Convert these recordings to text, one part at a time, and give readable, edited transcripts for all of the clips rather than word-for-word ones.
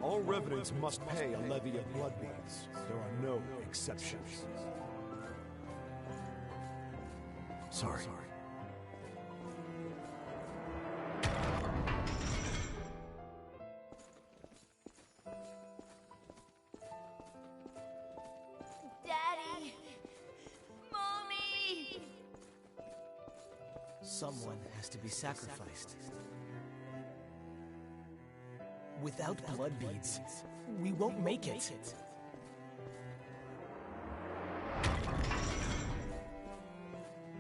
All revenants must pay a levy of blood beads. There are no exceptions. Sorry. Daddy! Mommy! Someone has to be sacrificed. Without blood beads, we won't make it.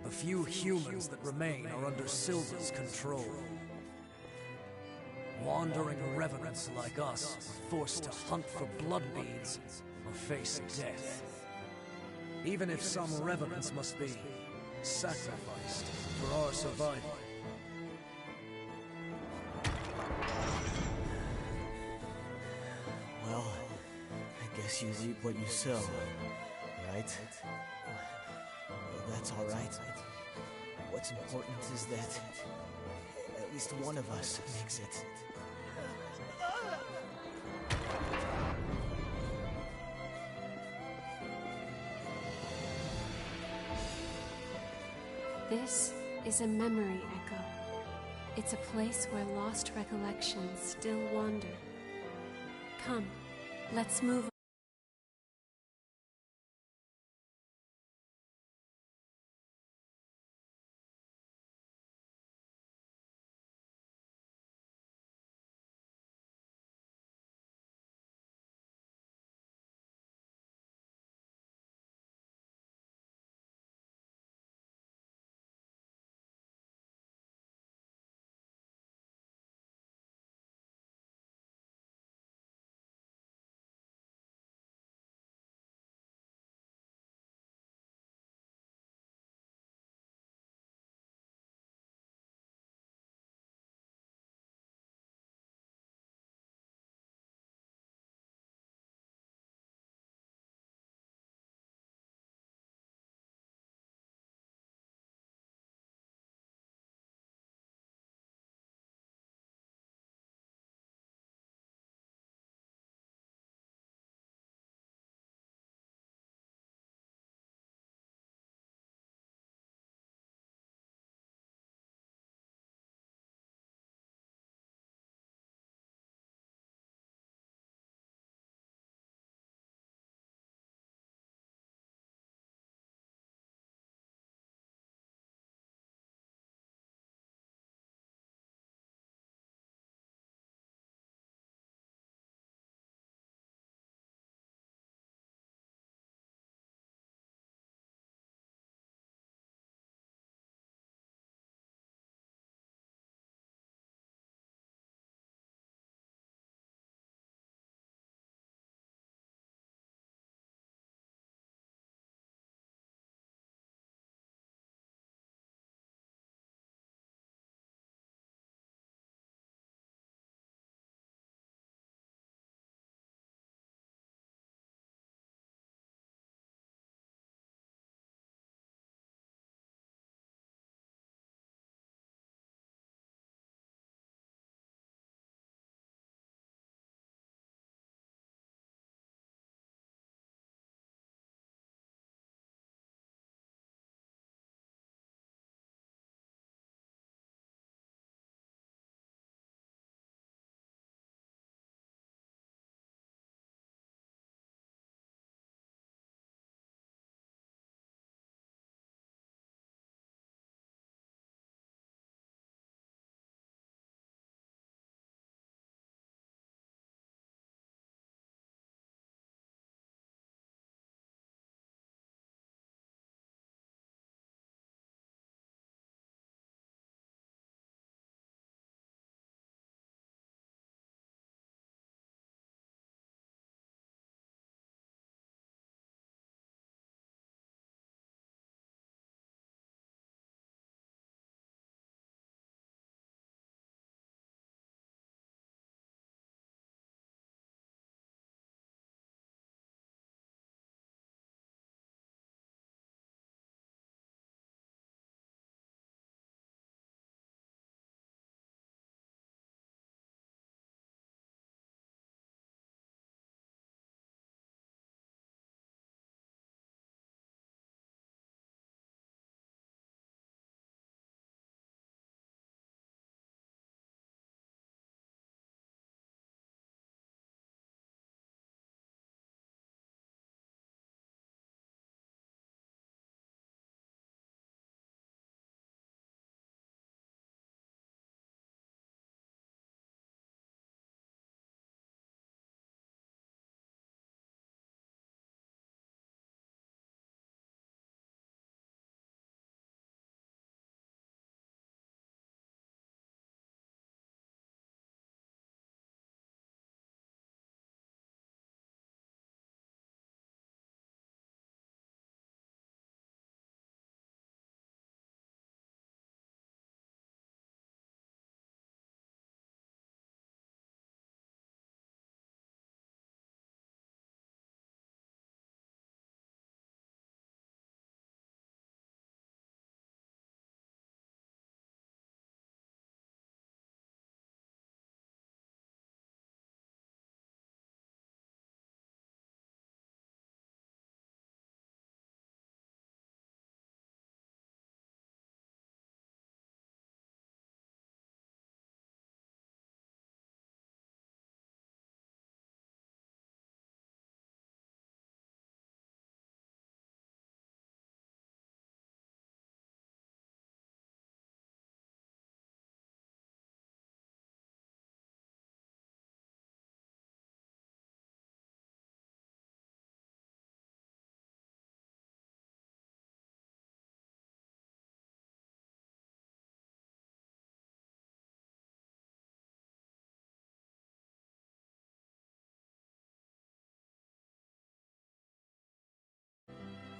The few humans that remain are under Silver's control. Wandering revenants like us are forced to hunt for blood beads or face death. Even if some revenants must be sacrificed for our survival. Well, I guess you reap what you sow, right? That's all right. What's important is that at least one of us makes it. This is a memory echo. It's a place where lost recollections still wander. Come, let's move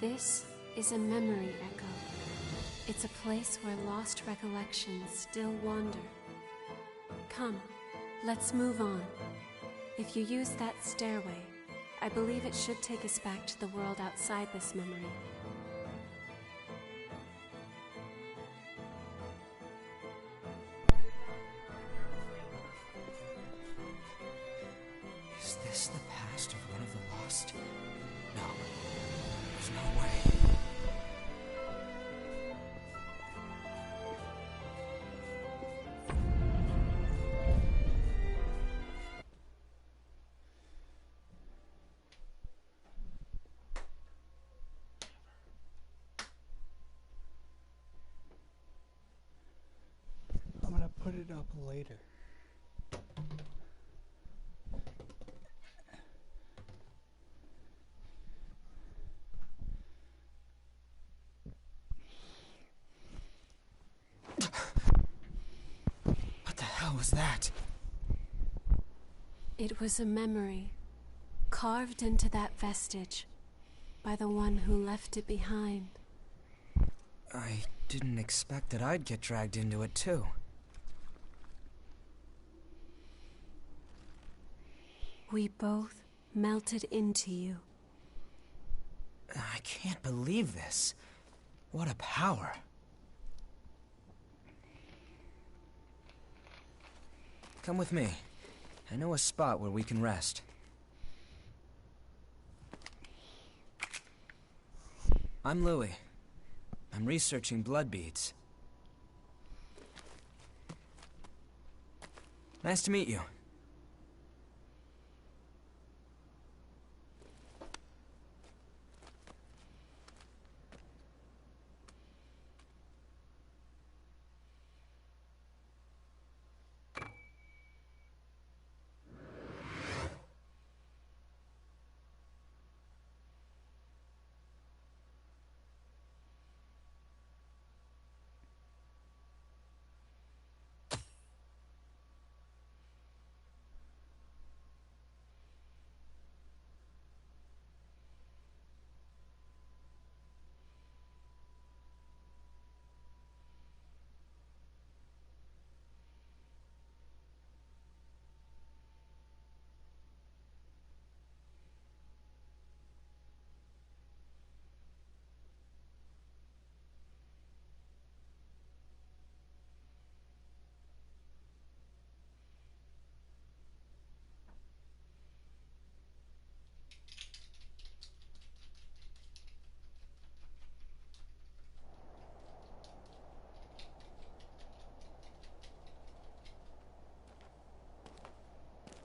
This is a memory echo. It's a place where lost recollections still wander. Come, let's move on. If you use that stairway, I believe it should take us back to the world outside this memory. Is this the past of one of the lost? No. There's no way. I'm gonna put it up later. What the hell was that? It was a memory, carved into that vestige by the one who left it behind. I didn't expect that I'd get dragged into it too. We both melted into you. I can't believe this. What a power. Come with me. I know a spot where we can rest. I'm Louis. I'm researching blood beads. Nice to meet you.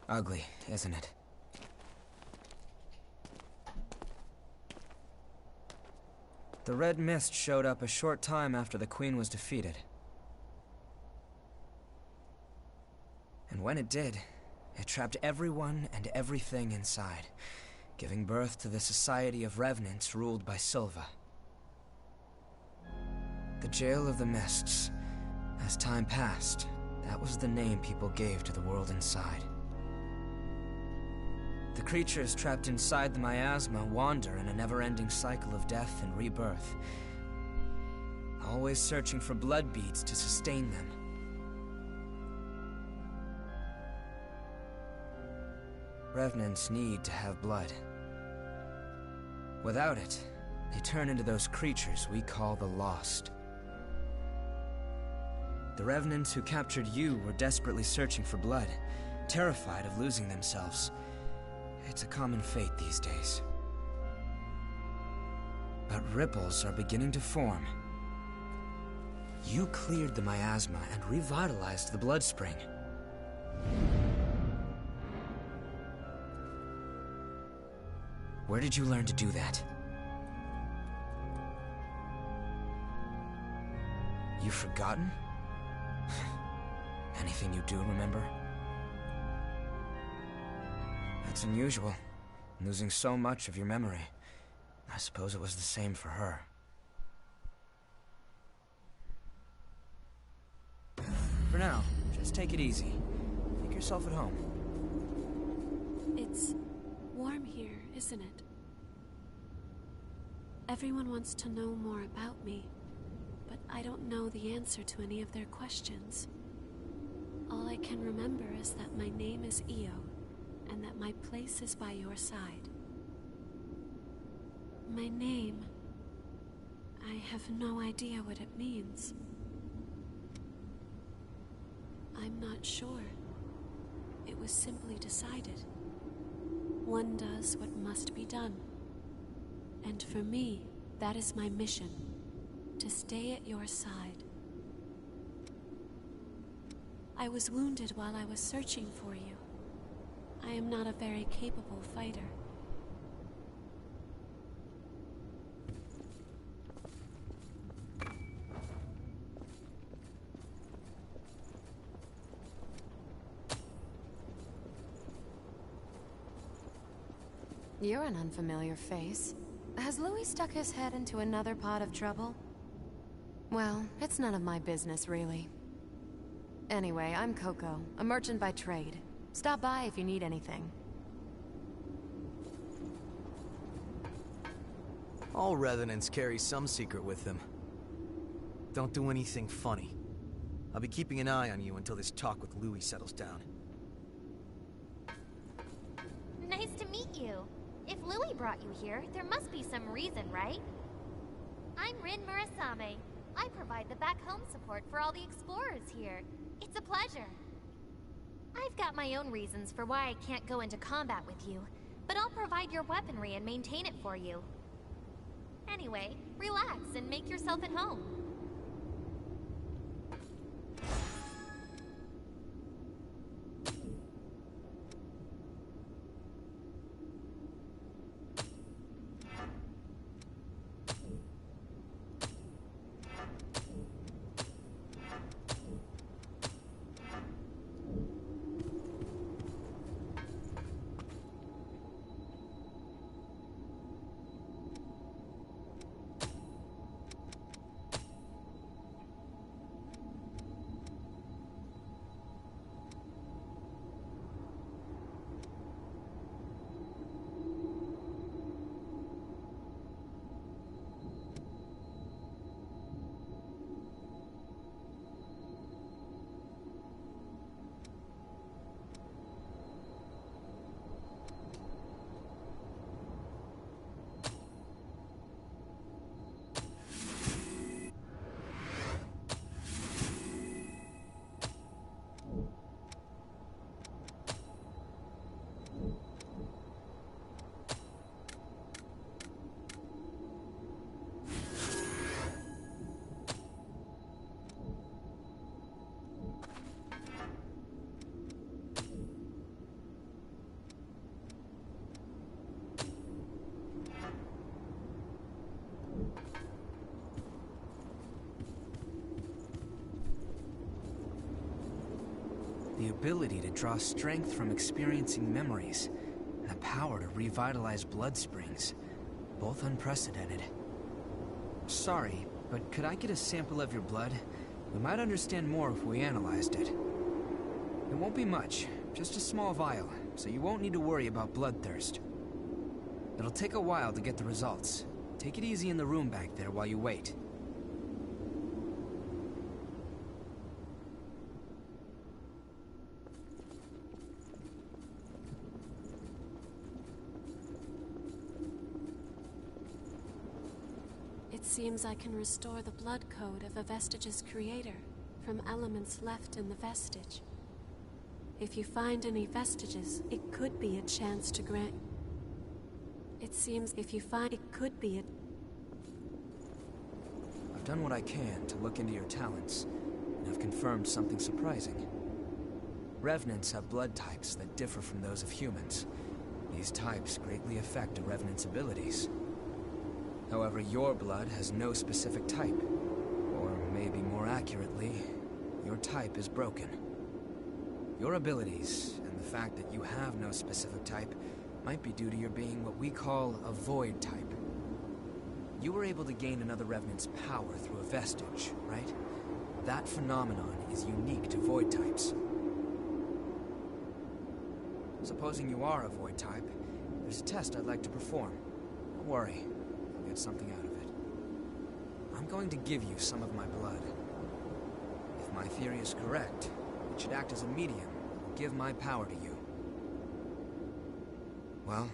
Ugly, isn't it? The red mist showed up a short time after the Queen was defeated. And when it did, it trapped everyone and everything inside, giving birth to the Society of Revenants ruled by Silva. The Jail of the Mists. As time passed, that was the name people gave to the world inside. The creatures trapped inside the miasma wander in a never-ending cycle of death and rebirth, always searching for blood beads to sustain them. Revenants need to have blood. Without it, they turn into those creatures we call the Lost. The Revenants who captured you were desperately searching for blood, terrified of losing themselves. It's a common fate these days. But ripples are beginning to form. You cleared the miasma and revitalized the blood spring. Where did you learn to do that? You've forgotten? Anything you do remember? That's unusual, losing so much of your memory. I suppose it was the same for her. For now, just take it easy. Make yourself at home. It's warm here, isn't it? Everyone wants to know more about me, but I don't know the answer to any of their questions. All I can remember is that my name is Io, and that my place is by your side. My name... I have no idea what it means. I'm not sure. It was simply decided. One does what must be done. And for me, that is my mission. To stay at your side. I was wounded while I was searching for you. I am not a very capable fighter. You're an unfamiliar face. Has Louis stuck his head into another pot of trouble? Well, it's none of my business, really. Anyway, I'm Coco, a merchant by trade. Stop by if you need anything. All revenants carry some secret with them. Don't do anything funny. I'll be keeping an eye on you until this talk with Louis settles down. Nice to meet you. If Louis brought you here, there must be some reason, right? I'm Rin Murasame. I provide the back home support for all the explorers here. It's a pleasure. I've got my own reasons for why I can't go into combat with you, but I'll provide your weaponry and maintain it for you. Anyway, relax and make yourself at home. The ability to draw strength from experiencing memories, and the power to revitalize blood springs. Both unprecedented. Sorry, but could I get a sample of your blood? We might understand more if we analyzed it. It won't be much, just a small vial, so you won't need to worry about bloodthirst. It'll take a while to get the results. Take it easy in the room back there while you wait. It seems I can restore the blood code of a vestige's creator from elements left in the vestige. If you find any vestiges, it could be a chance to grant... It seems if you find it could be a... I've done what I can to look into your talents, and I've confirmed something surprising. Revenants have blood types that differ from those of humans. These types greatly affect a Revenant's abilities. However, your blood has no specific type. Or maybe more accurately, your type is broken. Your abilities, and the fact that you have no specific type, might be due to your being what we call a void type. You were able to gain another Revenant's power through a vestige, right? That phenomenon is unique to void types. Supposing you are a void type, there's a test I'd like to perform. Don't worry, I'll get something out of it. I'm going to give you some of my blood. If my theory is correct, it should act as a medium and give my power to you. Well,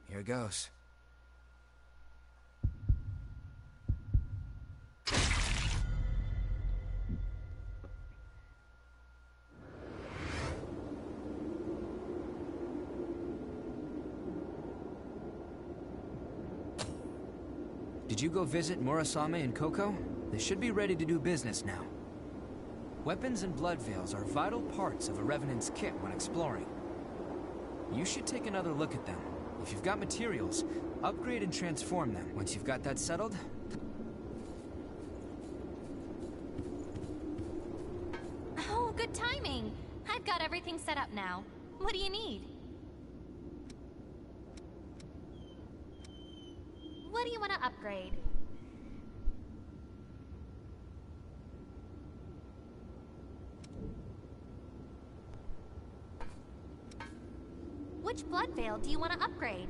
here goes. Did you go visit Murasame and Coco? They should be ready to do business now. Weapons and blood veils are vital parts of a Revenant's kit when exploring. You should take another look at them. If you've got materials, upgrade and transform them. Once you've got that settled... Oh, good timing! I've got everything set up now. What do you need? What do you want to upgrade? Which blood veil do you want to upgrade?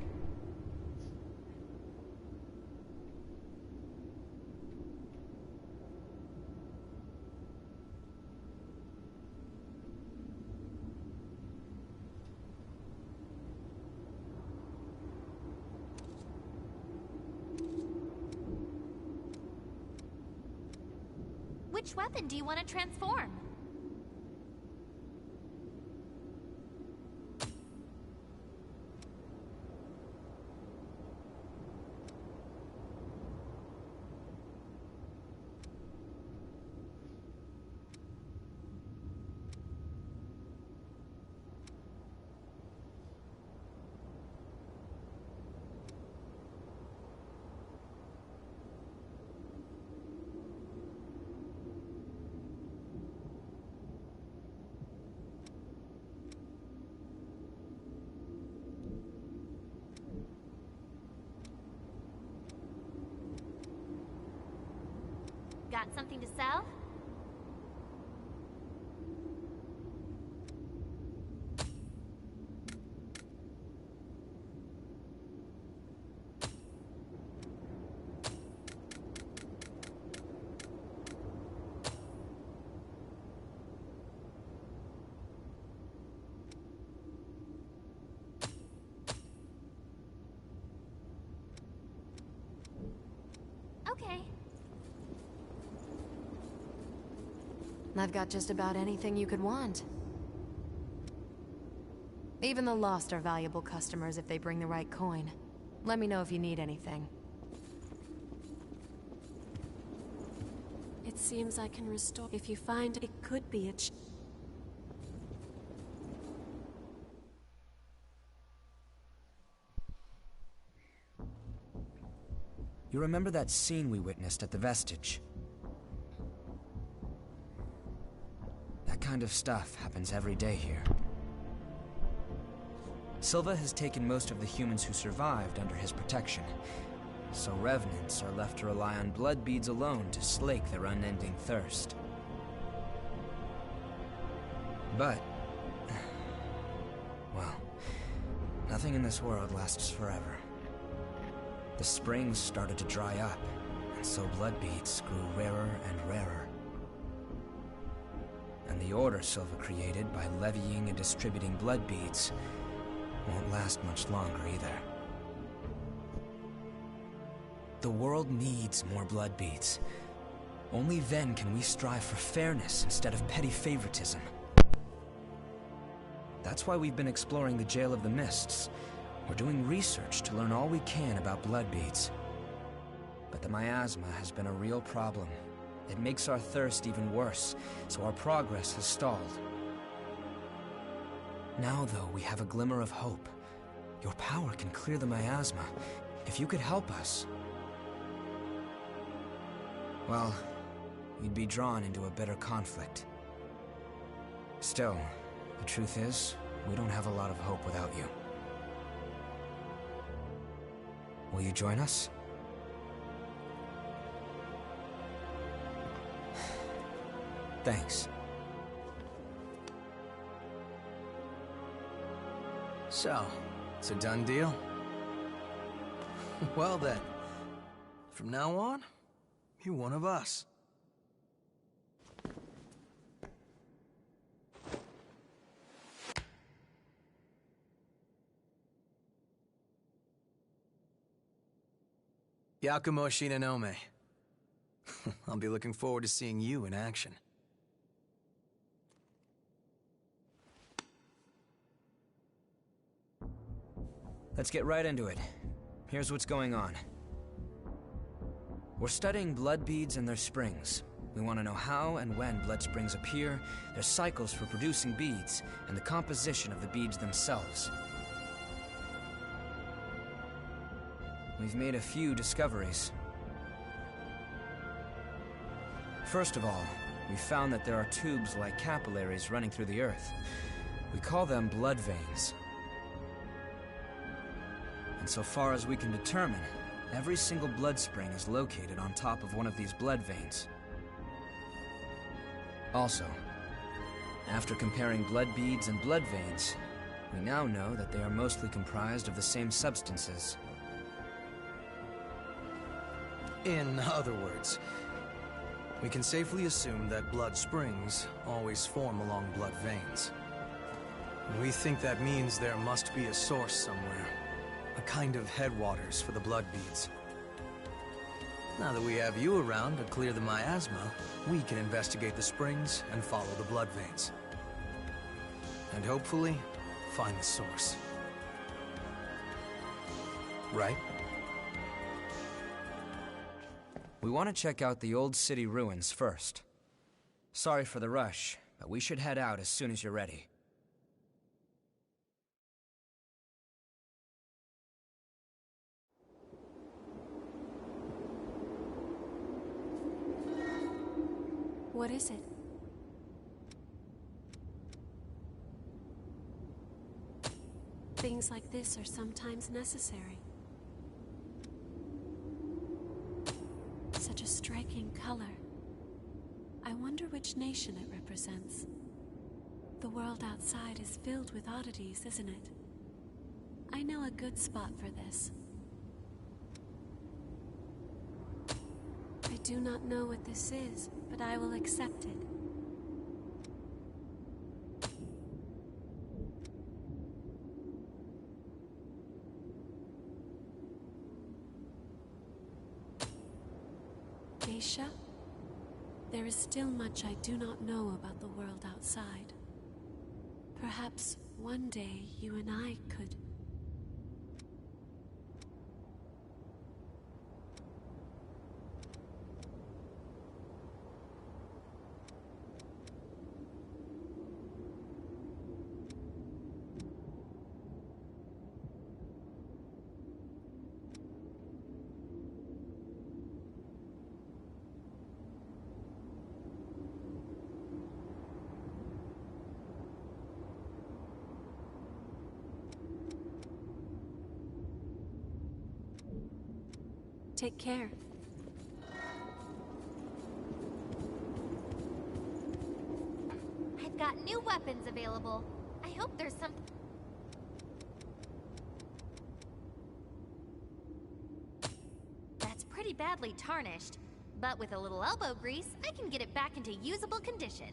Which weapon do you want to transform? Got something to sell? Okay. I've got just about anything you could want. Even the Lost are valuable customers if they bring the right coin. Let me know if you need anything. It seems I can restore. If you find it could be a You remember that scene we witnessed at the Vestige? That kind of stuff happens every day here. Silva has taken most of the humans who survived under his protection, so Revenants are left to rely on blood beads alone to slake their unending thirst. But, well, nothing in this world lasts forever. The springs started to dry up, and so blood beads grew rarer and rarer. And the order Silva created by levying and distributing blood beads won't last much longer either. The world needs more blood beads. Only then can we strive for fairness instead of petty favoritism. That's why we've been exploring the Jail of the Mists. We're doing research to learn all we can about blood beads. But the miasma has been a real problem. It makes our thirst even worse, so our progress has stalled. Now, though, we have a glimmer of hope. Your power can clear the miasma. If you could help us... well, we'd be drawn into a bitter conflict. Still, the truth is, we don't have a lot of hope without you. Will you join us? Thanks. So, it's a done deal? Well then, From now on, you're one of us. Yakumo Shinonome. I'll be looking forward to seeing you in action. Let's get right into it. Here's what's going on. We're studying blood beads and their springs. We want to know how and when blood springs appear, their cycles for producing beads, and the composition of the beads themselves. We've made a few discoveries. First of all, we found that there are tubes like capillaries running through the earth. We call them blood veins. And so far as we can determine, every single blood spring is located on top of one of these blood veins. Also, after comparing blood beads and blood veins, we now know that they are mostly comprised of the same substances. In other words, we can safely assume that blood springs always form along blood veins. We think that means there must be a source somewhere, a kind of headwaters for the blood beads. Now that we have you around to clear the miasma, we can investigate the springs and follow the blood veins. And hopefully, find the source. Right? We want to check out the old city ruins first. Sorry for the rush, but we should head out as soon as you're ready. What is it? Things like this are sometimes necessary. Such a striking color. I wonder which nation it represents. The world outside is filled with oddities, isn't it? I know a good spot for this. I do not know what this is, but I will accept it. Geisha, there is still much I do not know about the world outside. Perhaps one day you and I could... Take care. I've got new weapons available. I hope there's some... That's pretty badly tarnished, but with a little elbow grease, I can get it back into usable condition.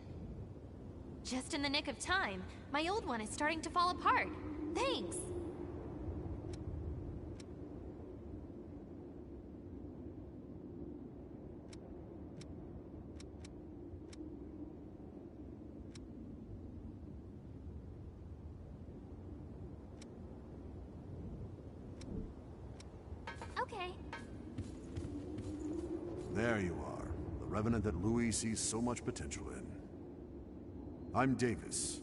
Just in the nick of time, my old one is starting to fall apart. Thanks! Okay. There you are, the Revenant that Louis sees so much potential in. I'm Davis.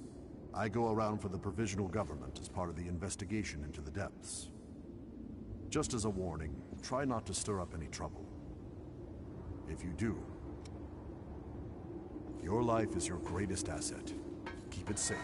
I go around for the Provisional Government as part of the investigation into the depths. Just as a warning, try not to stir up any trouble. If you do, your life is your greatest asset. Keep it safe.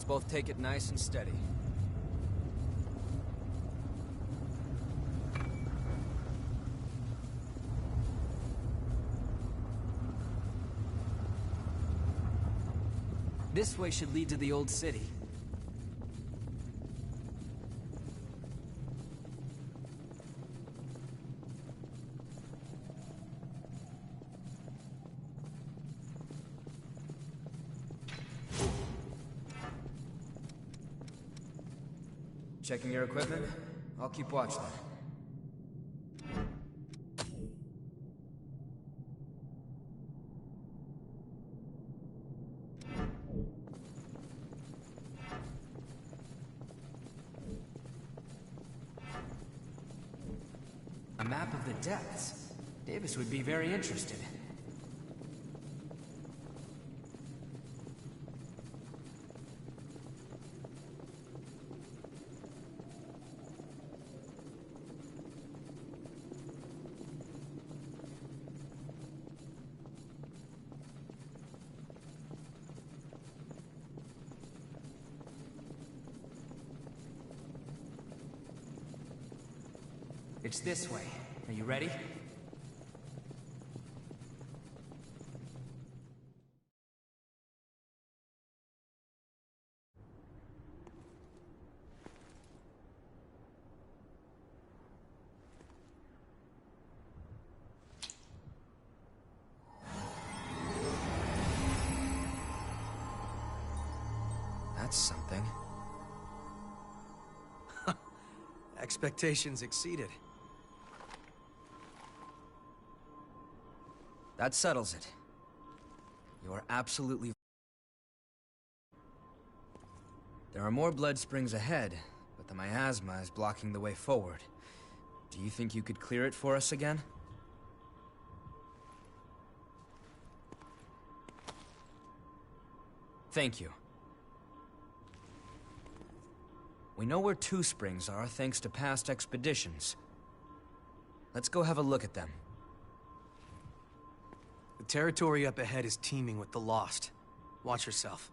both take it nice and steady. This way should lead to the old city. Checking your equipment? I'll keep watch then. A map of the depths. Davis would be very interested. It's this way. Are you ready? That's something. Expectations exceeded. That settles it. You are absolutely... There are more blood springs ahead, but the miasma is blocking the way forward. Do you think you could clear it for us again? Thank you. We know where two springs are thanks to past expeditions. Let's go have a look at them. The territory up ahead is teeming with the lost. Watch yourself.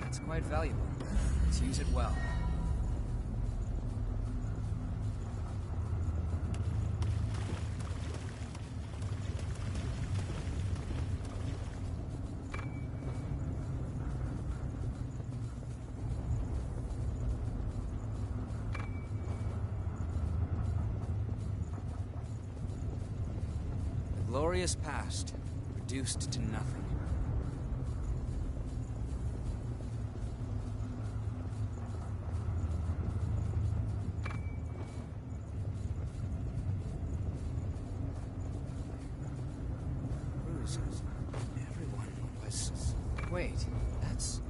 It's quite valuable. Let's use it well. Glorious past, reduced to nothing. Bruises. Everyone was... Wait, that's...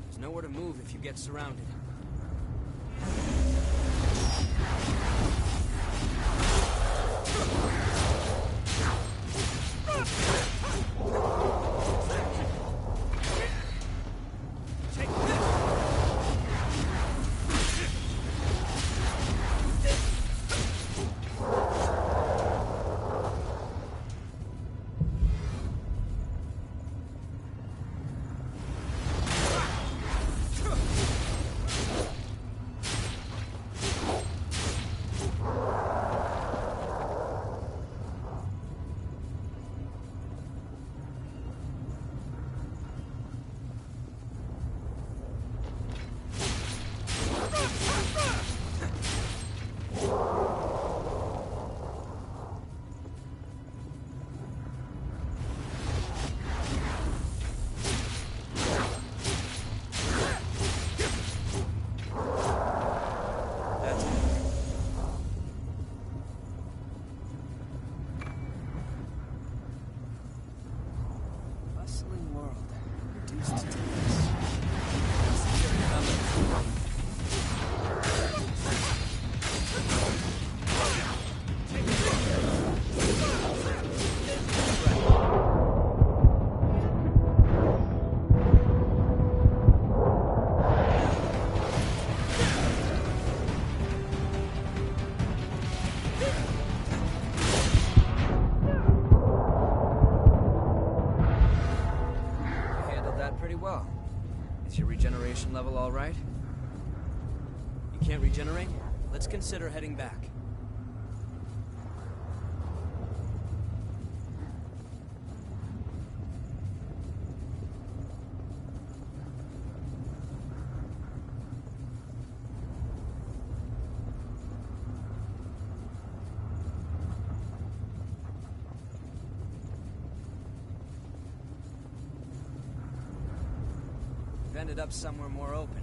There's nowhere to move if you get surrounded. Is your regeneration level all right? You can't regenerate? Let's consider heading back. We've ended up somewhere more open.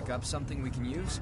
Up something we can use?